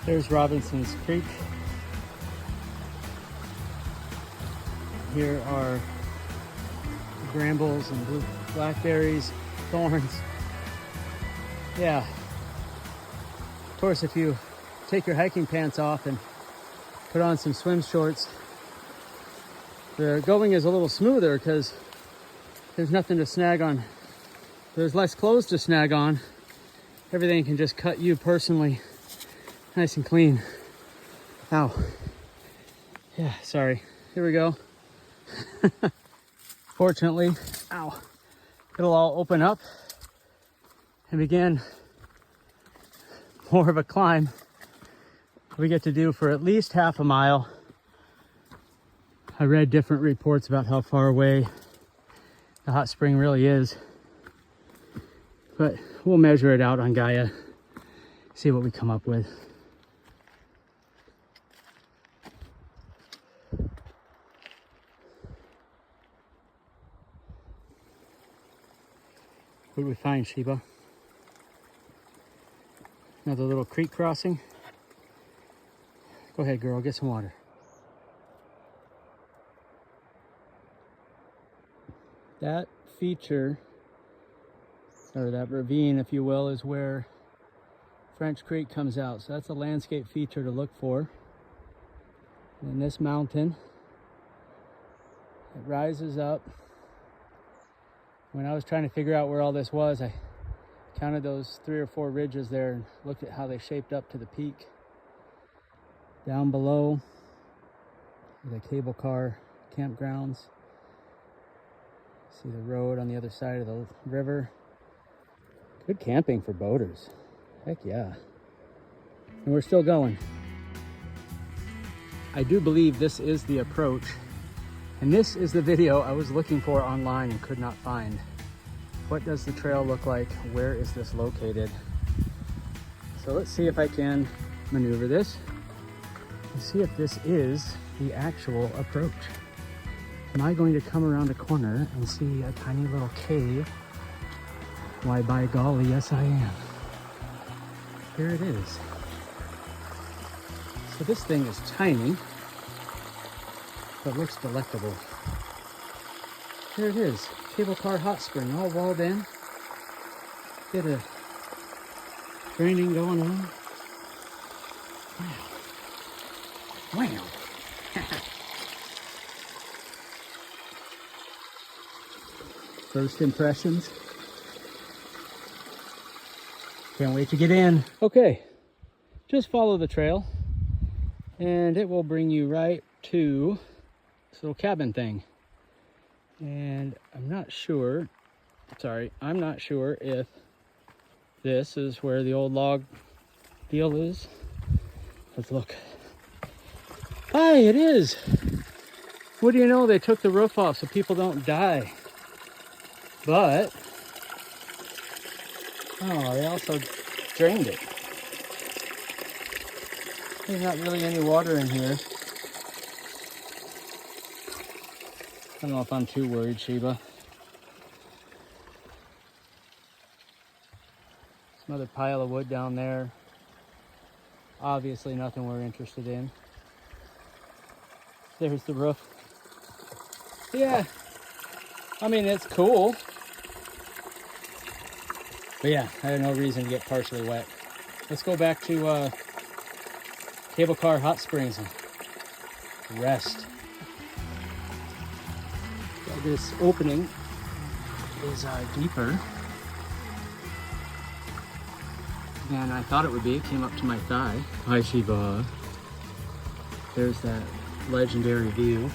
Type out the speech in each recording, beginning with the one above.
There's Robbins Creek. Here are brambles and blackberries, thorns. Yeah. Of course, if you take your hiking pants off and put on some swim shorts, the going is a little smoother because there's nothing to snag on. There's less clothes to snag on. Everything can just cut you personally nice and clean. Ow. Yeah, sorry. Here we go. Fortunately, ow, it'll all open up and begin more of a climb we get to do for at least half a mile. I read different reports about how far away the hot spring really is, but we'll measure it out on Gaia, see what we come up with. What did we find, Sheba? Another little creek crossing. Go ahead, girl, get some water. That feature, or that ravine, if you will, is where French Creek comes out. So that's a landscape feature to look for. And this mountain, it rises up. When I was trying to figure out where all this was, I counted those 3 or 4 ridges there and looked at how they shaped up to the peak. Down below, the cable car campgrounds. See the road on the other side of the river. Good camping for boaters. Heck yeah. And we're still going. I do believe this is the approach. And this is the video I was looking for online and could not find. What does the trail look like? Where is this located? So let's see if I can maneuver this and see if this is the actual approach. Am I going to come around a corner and see a tiny little cave? Why, by golly, yes I am. Here it is. So this thing is tiny, but looks delectable. There it is, cable car hot spring, all walled in. Bit of draining going on. Wow. Wow. First impressions. Can't wait to get in. Okay, just follow the trail and it will bring you right to this little cabin thing. And I'm not sure if this is where the old log deal is. Let's look. Hi, it is. What do you know? They took the roof off so people don't die. But, oh, they also drained it. There's not really any water in here. I don't know if I'm too worried, Sheba. Some other pile of wood down there. Obviously nothing we're interested in. There's the roof. Yeah, I mean, it's cool. But yeah, I had no reason to get partially wet. Let's go back to cable car hot springs and rest. This opening is deeper than I thought it would be. It came up to my thigh. Hi, Sheba. There's that legendary view.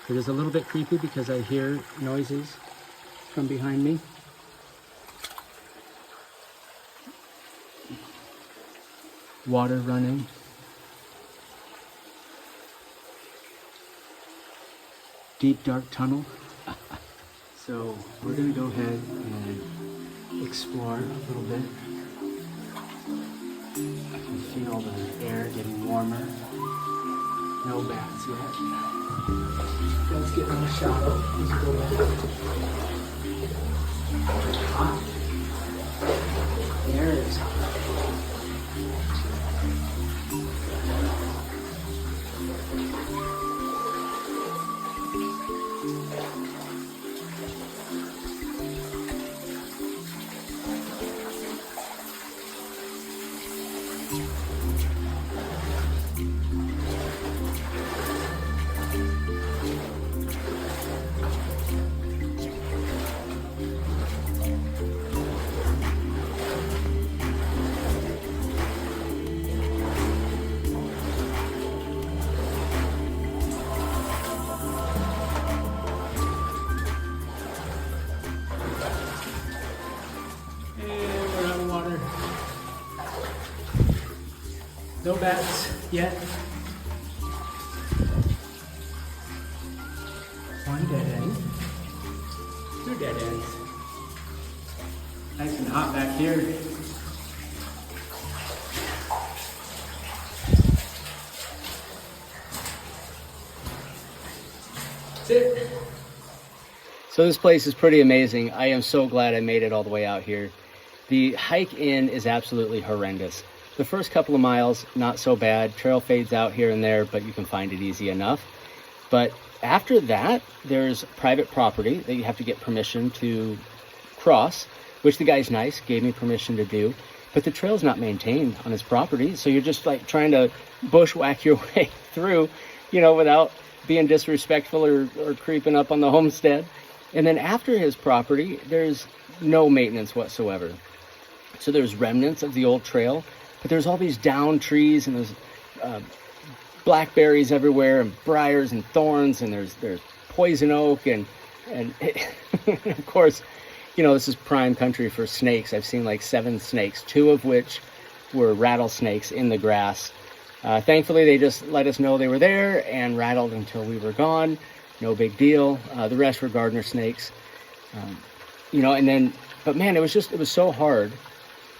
It is a little bit creepy because I hear noises from behind me. Water running. Deep, dark tunnel. So we're gonna go ahead and explore a little bit. I can feel the air getting warmer. No bats yet. Let's get in the shadow. Let's go back. Hot. There it is. No bats yet. One dead end. Two dead ends. Nice and hot back here. That's it. So this place is pretty amazing. I am so glad I made it all the way out here. The hike in is absolutely horrendous. The first couple of miles, not so bad. Trail fades out here and there, but you can find it easy enough. But after that, there's private property that you have to get permission to cross, which the guy's nice, gave me permission to do. But the trail's not maintained on his property, so you're just like trying to bushwhack your way through, you know, without being disrespectful or creeping up on the homestead. And then after his property, there's no maintenance whatsoever. So there's remnants of the old trail, but there's all these downed trees, and there's blackberries everywhere, and briars and thorns, and there's poison oak, and of course, you know, this is prime country for snakes. I've seen like 7 snakes, 2 of which were rattlesnakes in the grass. Thankfully, they just let us know they were there and rattled until we were gone. No big deal. The rest were gardener snakes. You know, and then, but man, it was so hard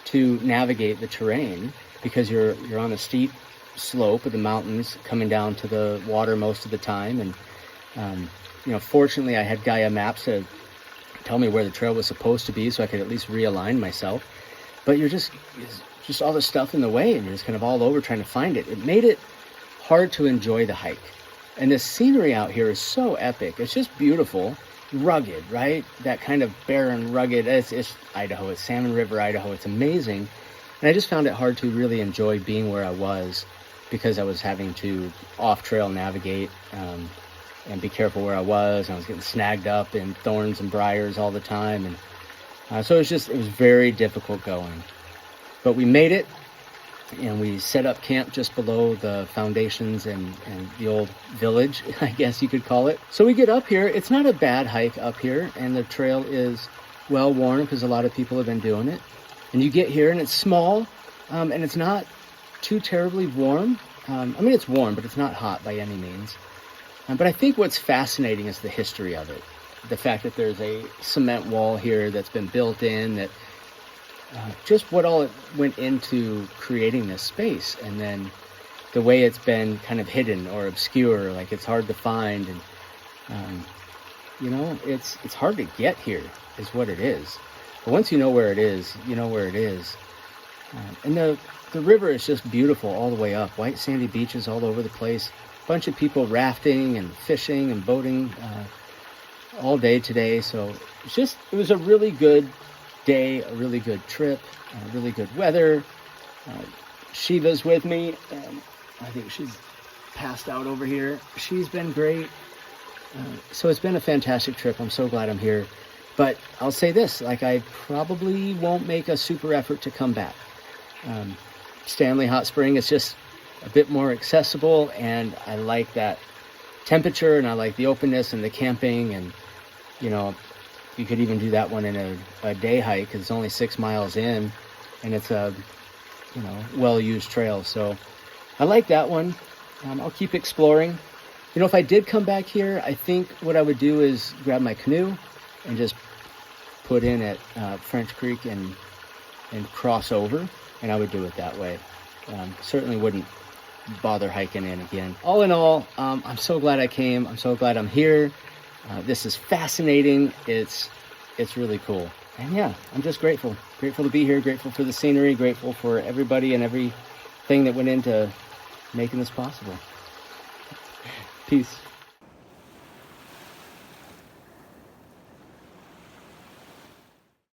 to navigate the terrain because you're on a steep slope of the mountains coming down to the water most of the time. And, you know, fortunately I had Gaia maps to tell me where the trail was supposed to be so I could at least realign myself. But it's just all this stuff in the way, and you're just kind of all over trying to find it. It made it hard to enjoy the hike. And the scenery out here is so epic. It's just beautiful. Rugged, right? That kind of barren, rugged, it's Idaho, it's Salmon River, Idaho, it's amazing. And I just found it hard to really enjoy being where I was because I was having to off-trail navigate and be careful where I was. And I was getting snagged up in thorns and briars all the time. And so it was very difficult going. But we made it, and we set up camp just below the foundations and the old village, I guess you could call it. So we get up here. It's not a bad hike up here, and the trail is well worn because a lot of people have been doing it. And you get here, and it's small, and it's not too terribly warm. I mean, it's warm, but it's not hot by any means. But I think what's fascinating is the history of it. The fact that there's a cement wall here that's been built in, that just what all it went into creating this space, and then the way it's been kind of hidden or obscure, like it's hard to find, and you know, it's hard to get here is what it is. But once you know where it is, you know where it is. And the river is just beautiful all the way up. White sandy beaches all over the place. A bunch of people rafting and fishing and boating all day today. So it was a really good day, a really good trip, really good weather. Shiva's with me, and I think she's passed out over here. She's been great. So it's been a fantastic trip. I'm so glad I'm here. But I'll say this, like, I probably won't make a super effort to come back. Stanley Hot Spring is just a bit more accessible, and I like that temperature, and I like the openness and the camping, and, you know, you could even do that one in a day hike because it's only 6 miles in, and it's a, you know, well-used trail. So I like that one. I'll keep exploring. You know, if I did come back here, I think what I would do is grab my canoe and just put in at French Creek and cross over, and I would do it that way. Certainly wouldn't bother hiking in again. All in all, I'm so glad I came. I'm so glad I'm here. This is fascinating. It's really cool. And yeah, I'm just grateful. Grateful to be here, grateful for the scenery, grateful for everybody and everything that went into making this possible. Peace.